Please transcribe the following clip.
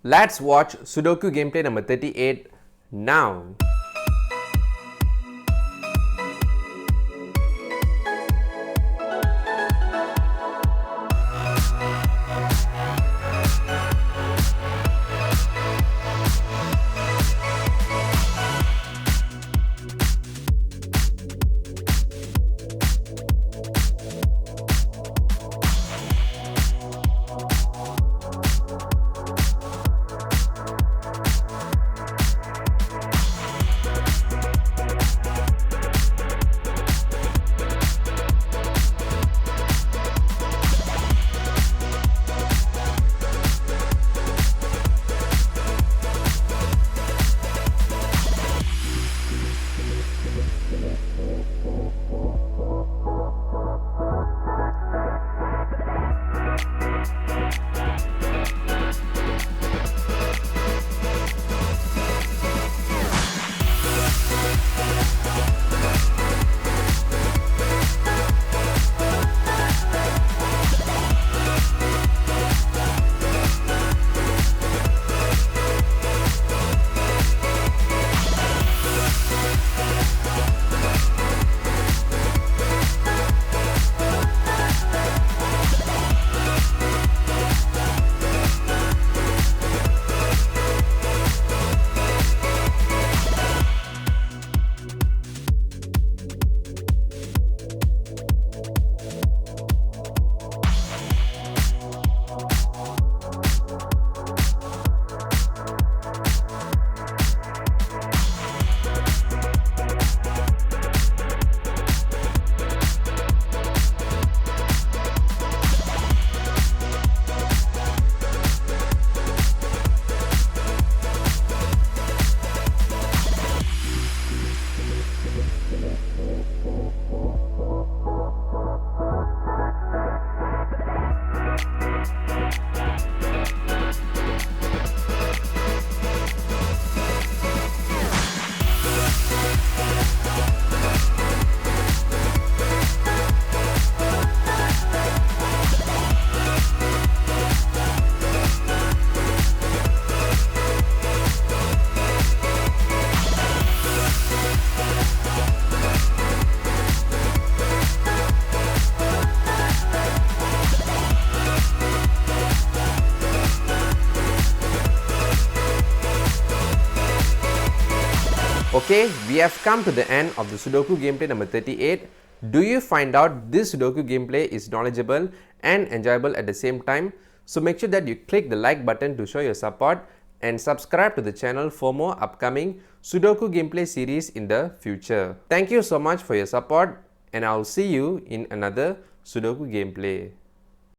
Let's watch Sudoku gameplay number 38 now. Okay, we have come to the end of the Sudoku gameplay number 38. Do you find out this Sudoku gameplay is knowledgeable and enjoyable at the same time? So make sure that you click the like button to show your support and subscribe to the channel for more upcoming Sudoku gameplay series in the future. Thank you so much for your support and I'll see you in another Sudoku gameplay.